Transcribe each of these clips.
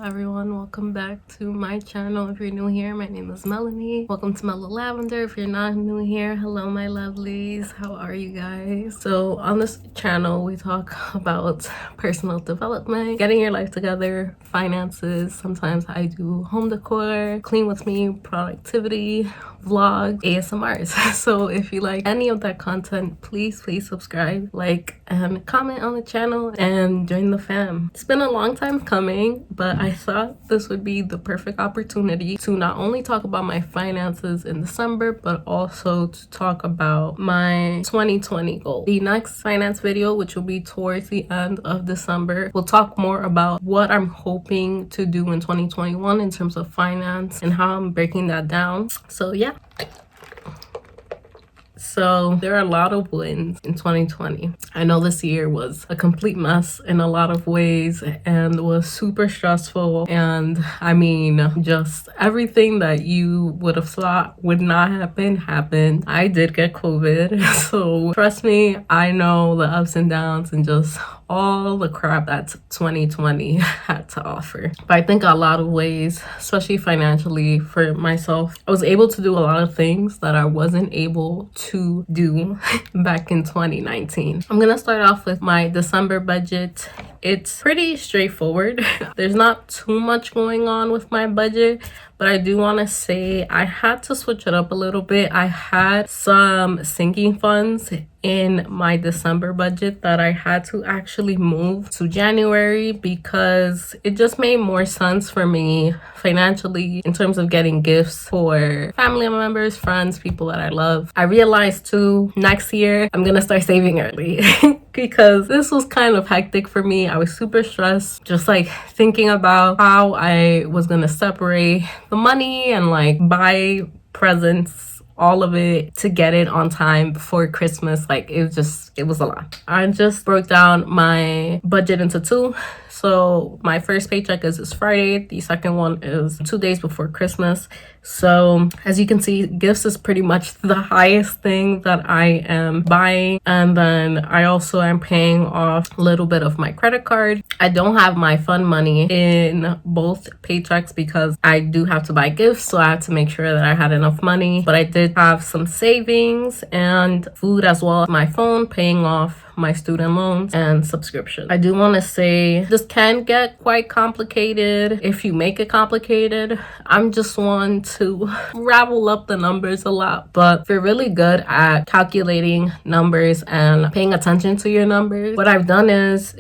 everyone, welcome back to my channel. If you're new here, my name is Melanie. Welcome to Melo Lavender. If you're not new here, hello my lovelies, how are you guys? So on this channel we talk about personal development, getting your life together, finances. Sometimes I do home decor, clean with me, productivity, vlog, ASMRs. So if you like any of that content, please subscribe, like, and comment on the channel and join the fam. It's been a long time coming, but I thought this would be the perfect opportunity to not only talk about my finances in December, but also to talk about my 2020 goal. The next finance video, which will be towards the end of December, will talk more about what I'm hoping to do in 2021 in terms of finance and how I'm breaking that down. So yeah. So there are a lot of wins in 2020. I know this year was a complete mess in a lot of ways and was super stressful. And I mean, just everything that you would have thought would not happen happened. I did get COVID. So trust me, I know the ups and downs and just all the crap that 2020 had to offer. But I think a lot of ways, especially financially for myself, I was able to do a lot of things that I wasn't able to do back in 2019. I'm gonna start off with my December budget. It's pretty straightforward. There's not too much going on with my budget, but I do want to say I had to switch it up a little bit. I had some sinking funds in my December budget that I had to actually move to January because it just made more sense for me financially in terms of getting gifts for family members, friends, people that I love. I realized too, next year I'm gonna start saving early because this was kind of hectic for me. I was super stressed, just like thinking about how I was gonna separate the money and like buy presents, all of it, to get it on time before Christmas. Like it was a lot. I just broke down my budget into two. So my first paycheck is this Friday. The second one is 2 days before Christmas. So as you can see, gifts is pretty much the highest thing that I am buying. And then I also am paying off a little bit of my credit card. I don't have my fun money in both paychecks because I do have to buy gifts. So I had to make sure that I had enough money. But I did have some savings and food as well. My phone, paying off my student loans and subscription. I do want to say this can get quite complicated if you make it complicated. I'm just one to ravel up the numbers a lot, but if you're really good at calculating numbers and paying attention to your numbers, what I've done is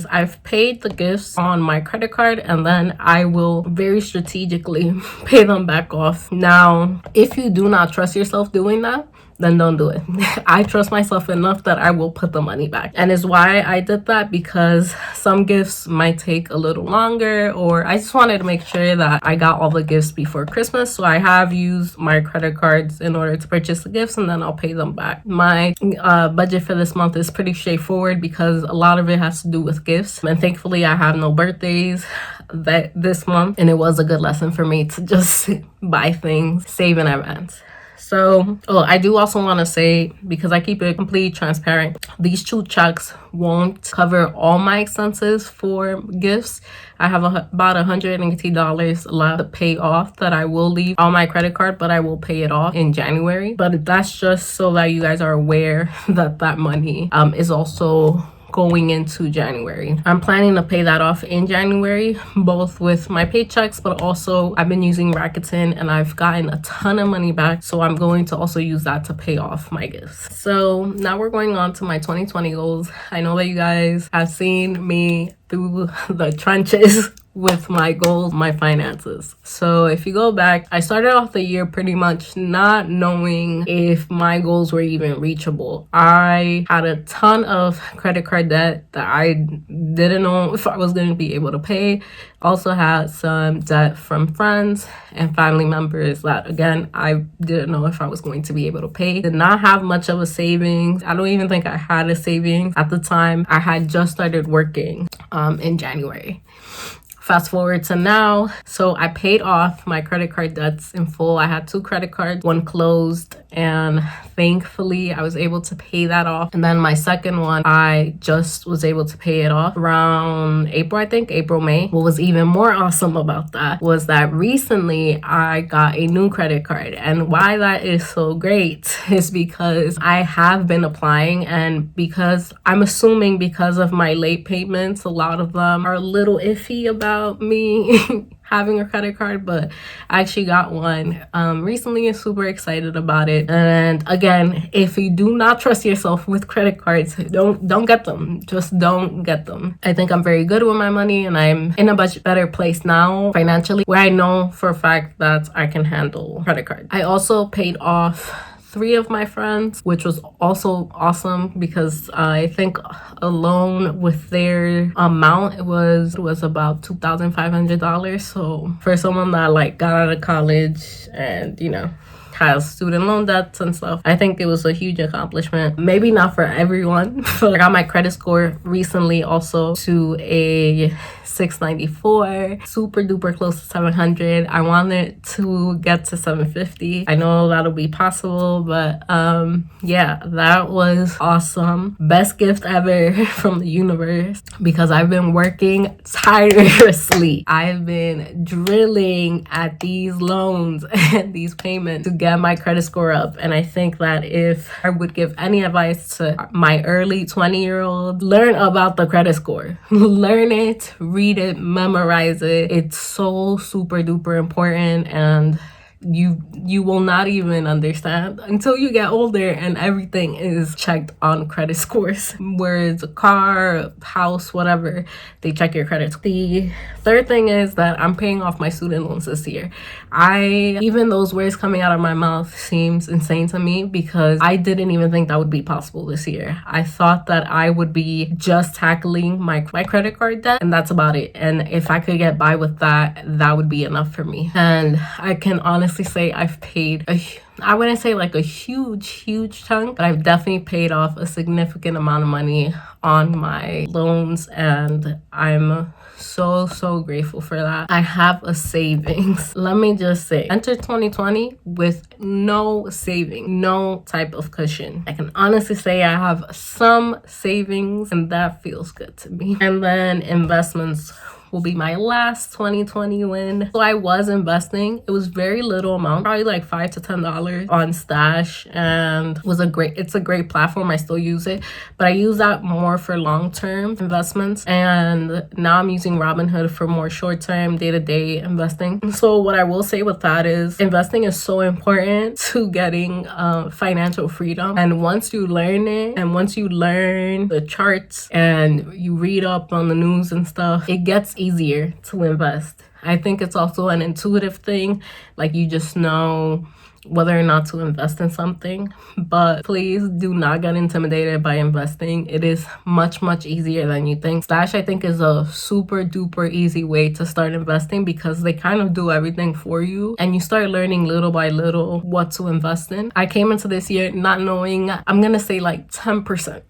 I've paid the gifts on my credit card and then I will very strategically pay them back off. Now, if you do not trust yourself doing that, then don't do it. I trust myself enough that I will put the money back. And is why I did that, because some gifts might take a little longer, or I just wanted to make sure that I got all the gifts before Christmas. So I have used my credit cards in order to purchase the gifts and then I'll pay them back. My budget for this month is pretty straightforward because a lot of it has to do with gifts. And thankfully I have no birthdays this month. And it was a good lesson for me to just buy things, save in advance. So, I do also want to say, because I keep it completely transparent, these 2 checks won't cover all my expenses for gifts. I have about $180 left to pay off that I will leave on my credit card, but I will pay it off in January. But that's just so that you guys are aware that that money is also going into January. I'm planning to pay that off in January, both with my paychecks, but also I've been using Rakuten and I've gotten a ton of money back. So I'm going to also use that to pay off my gifts. So now we're going on to my 2020 goals. I know that you guys have seen me through the trenches with my goals, my finances. So if you go back, I started off the year pretty much not knowing if my goals were even reachable. I had a ton of credit card debt that I didn't know if I was going to be able to pay. Also had some debt from friends and family members that, again, I didn't know if I was going to be able to pay. Did not have much of a savings. I don't even think I had a savings at the time. I had just started working in January. Fast forward to now. So I paid off my credit card debts in full. I had 2 credit cards, one closed, and thankfully I was able to pay that off. And then my second one, I just was able to pay it off around April, I think, April, May. What was even more awesome about that was that recently I got a new credit card. And why that is so great is because I have been applying, and because I'm assuming because of my late payments, a lot of them are a little iffy about me having a credit card, but I actually got one recently and super excited about it. And again, if you do not trust yourself with credit cards, don't get them. Just don't get them. I think I'm very good with my money, and I'm in a much better place now financially, where I know for a fact that I can handle credit cards. I also paid off 3 of my friends, which was also awesome because I think a loan with their amount it was about $2,500. So for someone that like got out of college and has student loan debts and stuff, I think it was a huge accomplishment. Maybe not for everyone, but I got my credit score recently also to a 694, super duper close to 700. I wanted to get to 750. I know that'll be possible, but yeah, that was awesome. Best gift ever from the universe, because I've been working tirelessly. I've been drilling at these loans and these payments to get my credit score up. And I think that if I would give any advice to my early 20-year-old, learn about the credit score. Learn it, read it, memorize it. It's so super duper important, and you will not even understand until you get older and everything is checked on credit scores. Whereas a car, house, whatever, they check your credit. The third thing is that I'm paying off my student loans this year. Even those words coming out of my mouth seems insane to me, because I didn't even think that would be possible this year. I thought that I would be just tackling my credit card debt, and that's about it. And if I could get by with that, that would be enough for me. And I can honestly say I've paid I wouldn't say like a huge chunk, but I've definitely paid off a significant amount of money on my loans, and I'm so grateful for that. I have a savings. Let me just say, enter 2020 with no saving, no type of cushion. I can honestly say I have some savings, and that feels good to me. And then investments will be my last 2020 win. So I was investing. It was very little amount, probably like $5 to $10 on Stash, and it's a great platform. I still use it, but I use that more for long-term investments. And now I'm using Robinhood for more short-term, day-to-day investing. So what I will say with that is investing is so important to getting financial freedom. And once you learn it, and once you learn the charts and you read up on the news and stuff, it gets easier to invest. I think it's also an intuitive thing, like you just know whether or not to invest in something. But please do not get intimidated by investing. It is much easier than you think. Stash, I think, is a super duper easy way to start investing, because they kind of do everything for you, and you start learning little by little what to invest in. I came into this year not knowing, I'm gonna say like 10%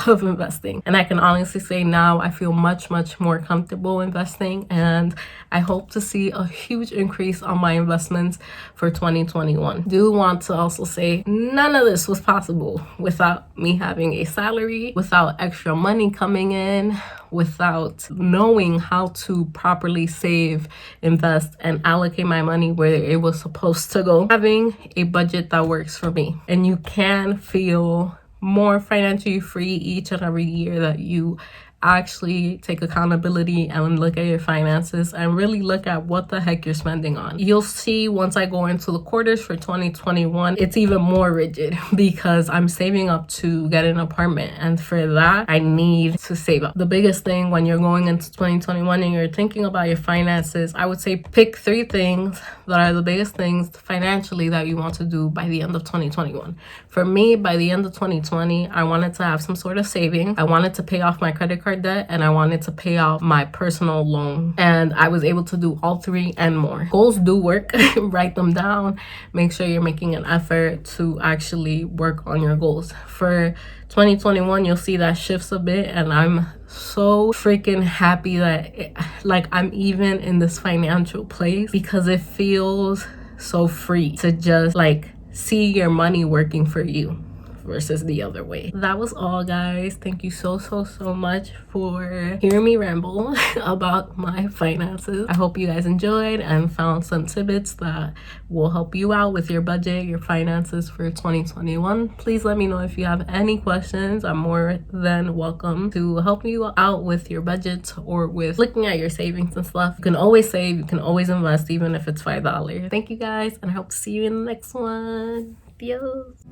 of investing, and I can honestly say now I feel much more comfortable investing, and I hope to see a huge increase on my investments for 2021. Do want to also say none of this was possible without me having a salary, without extra money coming in, without knowing how to properly save, invest, and allocate my money where it was supposed to go. Having a budget that works for me. And you can feel more financially free each and every year that you actually take accountability and look at your finances and really look at what the heck you're spending on. You'll see once I go into the quarters for 2021, it's even more rigid, because I'm saving up to get an apartment, and for that I need to save up. The biggest thing when you're going into 2021 and you're thinking about your finances, I would say pick 3 things that are the biggest things financially that you want to do by the end of 2021. For me, by the end of 2020, I wanted to have some sort of saving. I wanted to pay off my credit card card debt and I wanted to pay off my personal loan. And I was able to do all three and more. Goals do work. Write them down. Make sure you're making an effort to actually work on your goals. For 2021, you'll see that shifts a bit, and I'm so freaking happy that I'm even in this financial place, because it feels so free to just see your money working for you versus the other way. That was all, guys. Thank you so much for hearing me ramble about my finances. I hope you guys enjoyed and found some tidbits that will help you out with your budget, your finances for 2021. Please let me know if you have any questions. I'm more than welcome to help you out with your budget or with looking at your savings and stuff. You can always save, you can always invest, even if it's $5. Thank you guys, and I hope to see you in the next one. Adios.